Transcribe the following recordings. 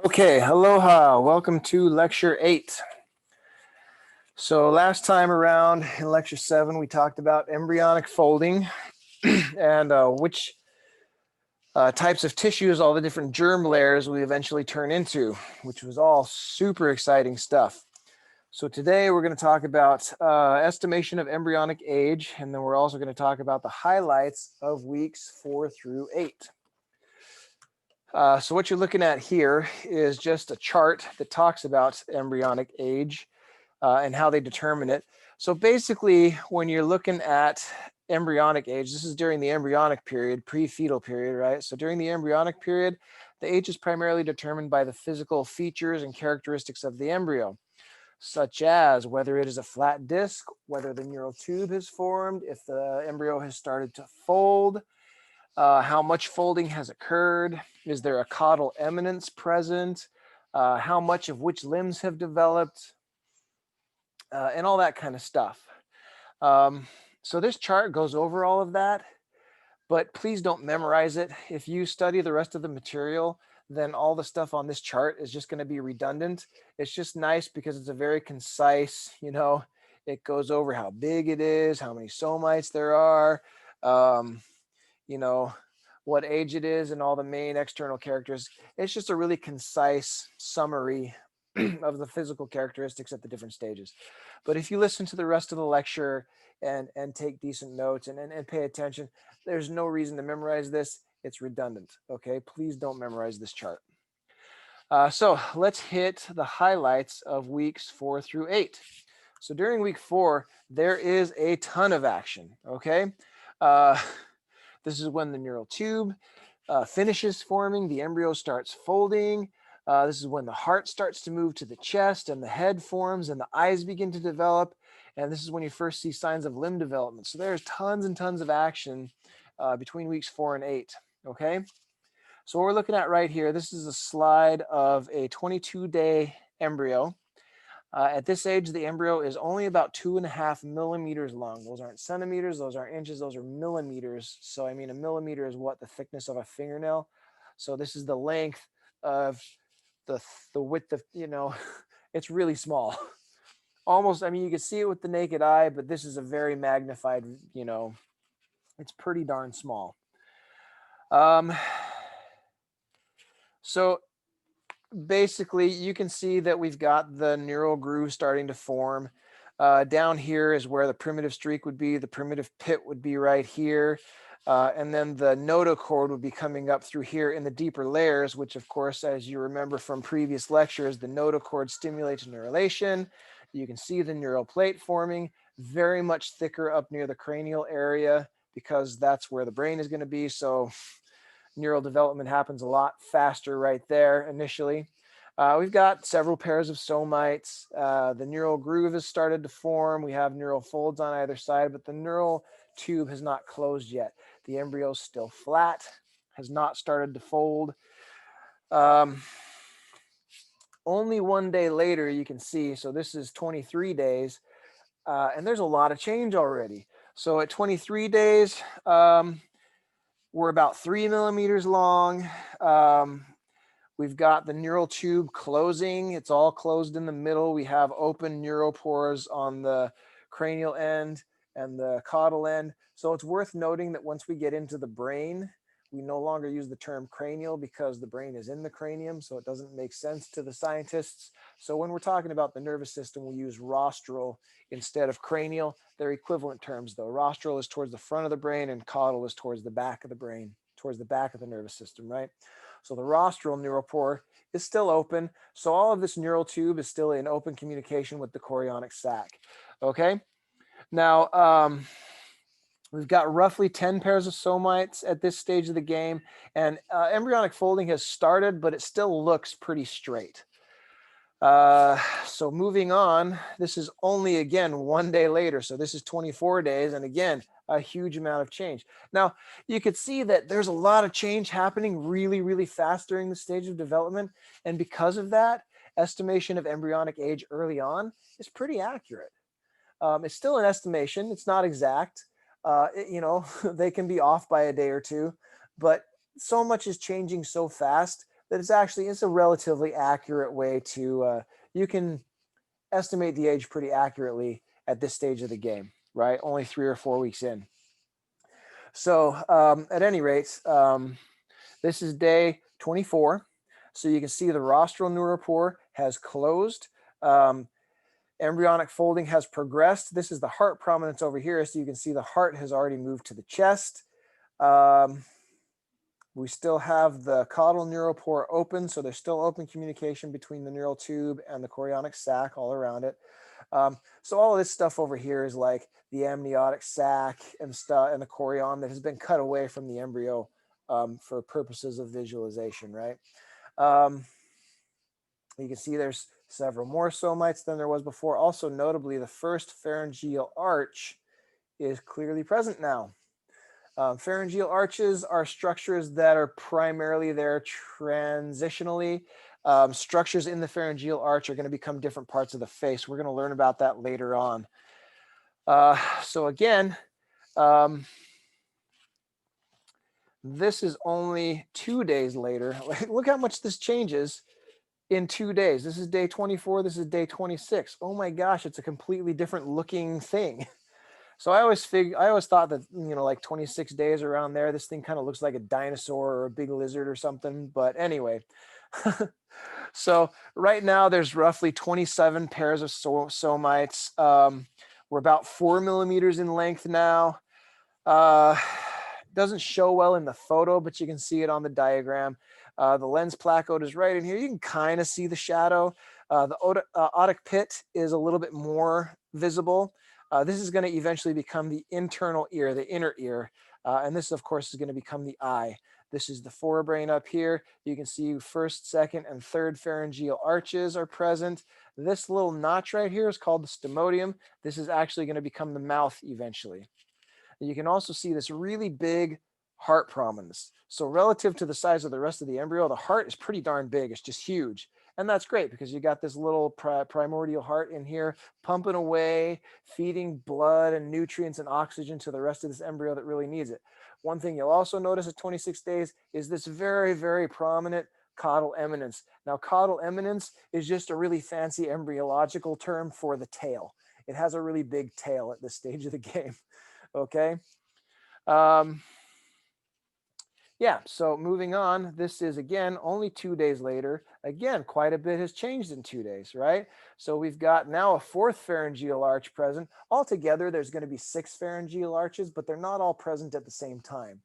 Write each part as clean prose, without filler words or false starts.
Okay, aloha. Welcome to lecture 8. So last time around in lecture 7, we talked about embryonic folding and which types of tissues, all the different germ layers we eventually turn into, which was all super exciting stuff. So today we're going to talk about estimation of embryonic age, and then we're also going to talk about the highlights of weeks 4 through 8. So what you're looking at here is just a chart that talks about embryonic age and how they determine it. So basically, when you're looking at embryonic age, this is during the embryonic period, pre-fetal period, right? So during the embryonic period, the age is primarily determined by the physical features and characteristics of the embryo, such as whether it is a flat disc, whether the neural tube has formed, if the embryo has started to fold, how much folding has occurred, is there a caudal eminence present, how much of which limbs have developed, and all that kind of stuff. So this chart goes over all of that, but please don't memorize it. If you study the rest of the material, then all the stuff on this chart is just going to be redundant. It's just nice because it's a very concise, it goes over how big it is, how many somites there are, you know, what age it is and all the main external characters. It's just a really concise summary of the physical characteristics at the different stages. But if you listen to the rest of the lecture and take decent notes and pay attention, there's no reason to memorize this. It's redundant, okay? Please don't memorize this chart. So let's hit the highlights of weeks 4 through 8. So during week 4, there is a ton of action, okay? This is when the neural tube finishes forming, the embryo starts folding. This is when the heart starts to move to the chest and the head forms and the eyes begin to develop. And this is when you first see signs of limb development. So there's tons and tons of action between weeks 4 and 8, okay? So what we're looking at right here, this is a slide of a 22-day embryo. At this age, the embryo is only about 2.5 millimeters long. Those aren't centimeters, those aren't inches, those are millimeters. So I mean, a millimeter is what? The thickness of a fingernail. So this is the length of the width of, it's really small. Almost, I mean, you can see it with the naked eye, but this is a very magnified, it's pretty darn small. So basically, you can see that we've got the neural groove starting to form. Down here is where the primitive streak would be. The primitive pit would be right here. And then the notochord would be coming up through here in the deeper layers, which of course, as you remember from previous lectures, the notochord stimulates neurulation. You can see the neural plate forming, very much thicker up near the cranial area because that's where the brain is going to be. So neural development happens a lot faster right there initially. We've got several pairs of somites. The neural groove has started to form. We have neural folds on either side, but the neural tube has not closed yet. The embryo is still flat, has not started to fold. Only 1 day later, you can see, so this is 23 days, and there's a lot of change already. So at 23 days, we're about 3 millimeters long. We've got the neural tube closing. It's all closed in the middle. We have open neuropores on the cranial end and the caudal end. So it's worth noting that once we get into the brain, we no longer use the term cranial because the brain is in the cranium, so it doesn't make sense to the scientists. So when we're talking about the nervous system, we use rostral instead of cranial. They're equivalent terms though. Rostral is towards the front of the brain and caudal is towards the back of the brain, towards the back of the nervous system, right? So the rostral neuropore is still open. So all of this neural tube is still in open communication with the chorionic sac, okay? Now, we've got roughly 10 pairs of somites at this stage of the game, and embryonic folding has started, but it still looks pretty straight. So moving on, this is only, again, 1 day later. So this is 24 days, and again, a huge amount of change. Now, you could see that there's a lot of change happening really, really fast during the stage of development, and because of that, estimation of embryonic age early on is pretty accurate. It's still an estimation, it's not exact. They can be off by a day or two, but so much is changing so fast that it's a relatively accurate way to, you can estimate the age pretty accurately at this stage of the game, right? Only 3 or 4 weeks in. So at any rate, this is day 24. So you can see the rostral neuropore has closed. Embryonic folding has progressed. This is the heart prominence over here. So you can see the heart has already moved to the chest. We still have the caudal neuropore open. So there's still open communication between the neural tube and the chorionic sac all around it. So all of this stuff over here is like the amniotic sac and stuff and the chorion that has been cut away from the embryo for purposes of visualization, right? You can see there's several more somites than there was before. Also notably, the first pharyngeal arch is clearly present now. Pharyngeal arches are structures that are primarily there transitionally. Structures in the pharyngeal arch are going to become different parts of the face. We're going to learn about that later on. So again, this is only 2 days later. Look how much this changes in 2 days. This is day 24. This is day 26. Oh my gosh, it's a completely different looking thing. So I always thought that, like 26 days around there, this thing kind of looks like a dinosaur or a big lizard or something. But anyway, so right now there's roughly 27 pairs of somites. We're about 4 millimeters in length now. Doesn't show well in the photo, but you can see it on the diagram. The lens placode is right in here. You can kind of see the shadow. The otic pit is a little bit more visible. This is going to eventually become the internal ear, the inner ear. And this, of course, is going to become the eye. This is the forebrain up here. You can see first, second, and third pharyngeal arches are present. This little notch right here is called the stomodium. This is actually going to become the mouth eventually. You can also see this really big heart prominence. So relative to the size of the rest of the embryo, the heart is pretty darn big. It's just huge. And that's great because you got this little primordial heart in here pumping away, feeding blood and nutrients and oxygen to the rest of this embryo that really needs it. One thing you'll also notice at 26 days is this very, very prominent caudal eminence. Now, caudal eminence is just a really fancy embryological term for the tail. It has a really big tail at this stage of the game. Okay. Yeah, so moving on, this is again only 2 days later. Again, quite a bit has changed in 2 days, right? So we've got now a fourth pharyngeal arch present. Altogether, there's going to be 6 pharyngeal arches, but they're not all present at the same time.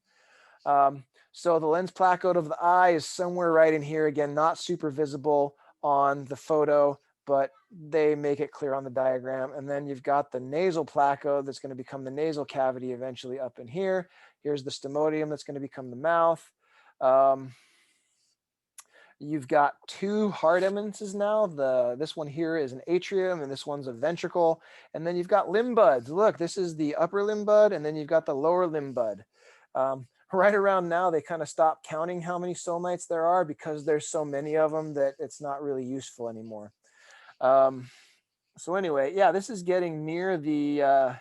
So the lens placode of the eye is somewhere right in here. Again, not super visible on the photo, but they make it clear on the diagram. And then you've got the nasal placode that's going to become the nasal cavity eventually up in here. Here's the stomodium that's going to become the mouth. You've got 2 heart eminences now. This one here is an atrium and this one's a ventricle. And then you've got limb buds. Look, this is the upper limb bud and then you've got the lower limb bud. Right around now, they kind of stop counting how many somites there are because there's so many of them that it's not really useful anymore. So anyway, yeah, this is getting near the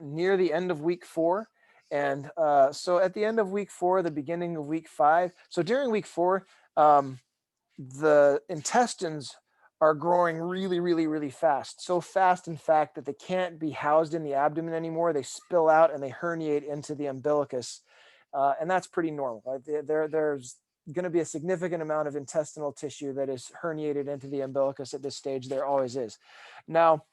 end of week 4. And so at the end of week 4, the beginning of week 5. So during week 4, the intestines are growing really, really, really fast. So fast, in fact, that they can't be housed in the abdomen anymore. They spill out and they herniate into the umbilicus. And that's pretty normal. There's going to be a significant amount of intestinal tissue that is herniated into the umbilicus at this stage. There always is. Now,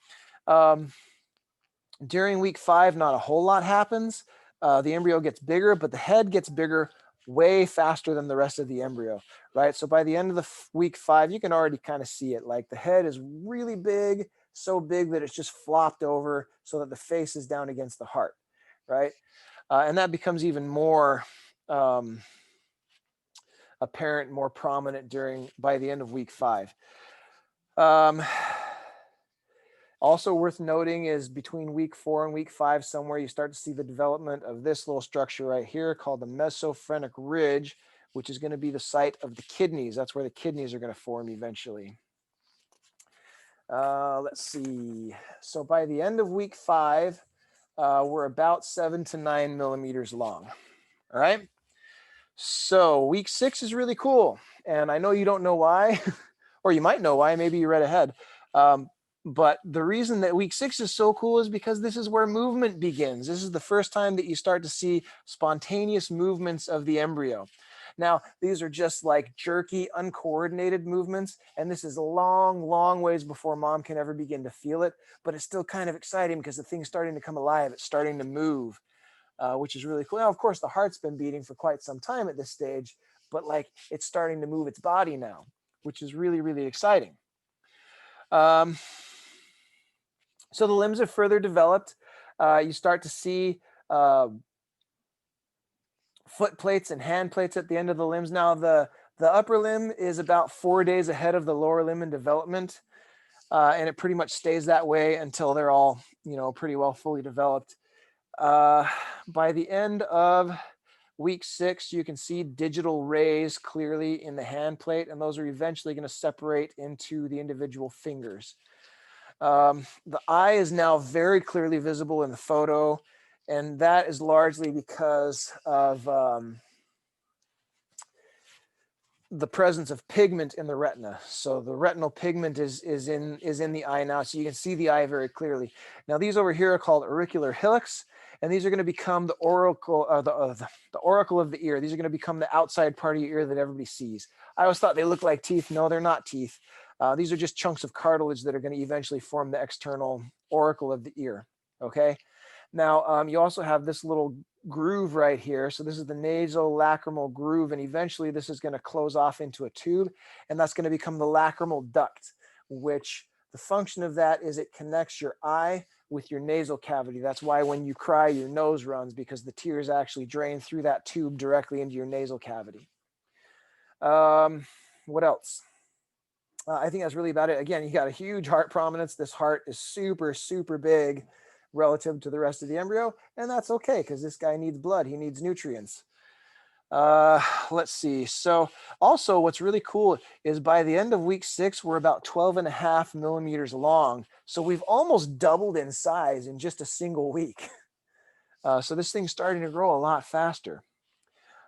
during week 5, not a whole lot happens. The embryo gets bigger, but the head gets bigger way faster than the rest of the embryo, right? So by the end of the week 5, you can already kind of see it. Like the head is really big, so big that it's just flopped over so that the face is down against the heart, right? And that becomes even more apparent, more prominent by the end of week 5. Also worth noting is between week 4 and week 5, somewhere you start to see the development of this little structure right here called the mesophrenic ridge, which is going to be the site of the kidneys. That's where the kidneys are going to form eventually. Let's see. So by the end of week 5, we're about 7 to 9 millimeters long. All right. So week 6 is really cool. And I know you don't know why, or you might know why, maybe you read ahead. But the reason that week 6 is so cool is because this is where movement begins. This is the first time that you start to see spontaneous movements of the embryo. Now, these are just like jerky, uncoordinated movements, and this is a long, long ways before mom can ever begin to feel it, but it's still kind of exciting because the thing's starting to come alive, it's starting to move, which is really cool. Now, of course, the heart's been beating for quite some time at this stage, but like it's starting to move its body now, which is really, really exciting. Um, so the limbs are further developed. You start to see foot plates and hand plates at the end of the limbs. Now, the upper limb is about 4 days ahead of the lower limb in development, and it pretty much stays that way until they're all, pretty well fully developed. By the end of week 6, you can see digital rays clearly in the hand plate, and those are eventually going to separate into the individual fingers. The eye is now very clearly visible in the photo, and that is largely because of the presence of pigment in the retina. So the retinal pigment is in the eye now, so you can see the eye very clearly. Now these over here are called auricular hillocks, and these are going to become the auricle, the auricle of the ear. These are going to become the outside part of your ear that everybody sees. I always thought they looked like teeth. No, they're not teeth. These are just chunks of cartilage that are going to eventually form the external auricle of the ear. Okay. Now, you also have this little groove right here. So this is the nasolacrimal groove, and eventually this is going to close off into a tube, and that's going to become the lacrimal duct, which the function of that is it connects your eye with your nasal cavity. That's why when you cry, your nose runs, because the tears actually drain through that tube directly into your nasal cavity. What else? I think that's really about it. Again, you got a huge heart prominence. This heart is super, super big relative to the rest of the embryo, and that's okay because this guy needs blood. He needs nutrients. Let's see. So also what's really cool is by the end of week 6, we're about 12.5 millimeters long. So we've almost doubled in size in just a single week. So this thing's starting to grow a lot faster.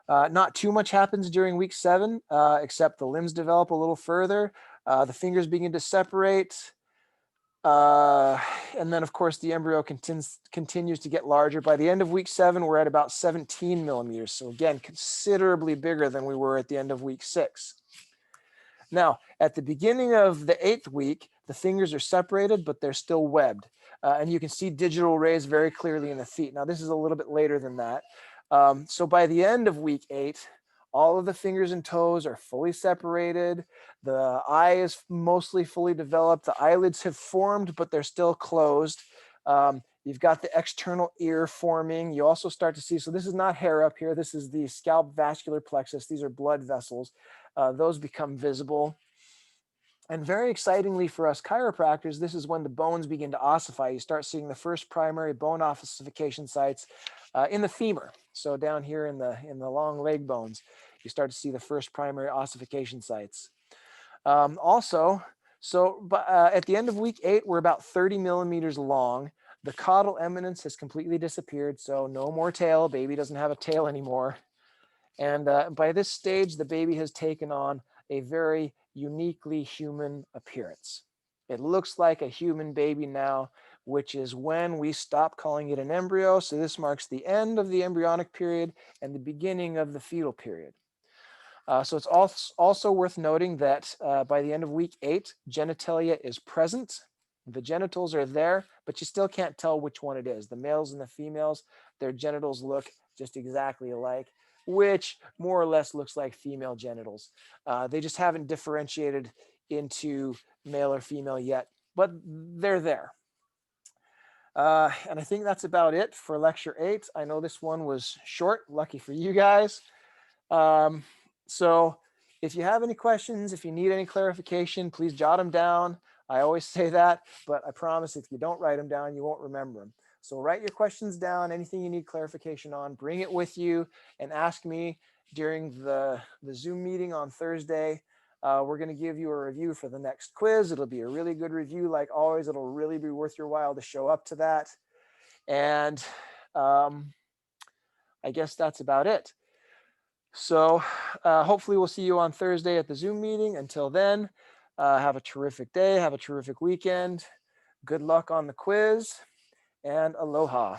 Not too much happens during week 7, except the limbs develop a little further. The fingers begin to separate. And then, of course, the embryo continues to get larger. By the end of week 7, we're at about 17 millimeters. So again, considerably bigger than we were at the end of week 6. Now, at the beginning of the 8th week, the fingers are separated, but they're still webbed. And you can see digital rays very clearly in the feet. Now, this is a little bit later than that. So by the end of week 8, all of the fingers and toes are fully separated. The eye is mostly fully developed. The eyelids have formed, but they're still closed. You've got the external ear forming. You also start to see, so this is not hair up here. This is the scalp vascular plexus. These are blood vessels. Those become visible. And very excitingly for us chiropractors, this is when the bones begin to ossify. You start seeing the first primary bone ossification sites in the femur. So down here in the long leg bones, you start to see the first primary ossification sites. At the end of week 8, we're about 30 millimeters long. The caudal eminence has completely disappeared, so no more tail. Baby doesn't have a tail anymore. And by this stage, the baby has taken on a very uniquely human appearance. It looks like a human baby now, which is when we stop calling it an embryo. So this marks the end of the embryonic period and the beginning of the fetal period. So it's also worth noting that by the end of week 8, genitalia is present. The genitals are there, but you still can't tell which one it is. The males and the females, their genitals look just exactly alike, which more or less looks like female genitals. They just haven't differentiated into male or female yet, but they're there. And I think that's about it for lecture 8. I know this one was short, lucky for you guys. So if you have any questions, if you need any clarification, please jot them down. I always say that, but I promise if you don't write them down, you won't remember them. So write your questions down, anything you need clarification on, bring it with you and ask me during the Zoom meeting on Thursday. We're going to give you a review for the next quiz. It'll be a really good review. Like always, it'll really be worth your while to show up to that. And I guess that's about it. So hopefully we'll see you on Thursday at the Zoom meeting. Until then, have a terrific day. Have a terrific weekend. Good luck on the quiz and aloha.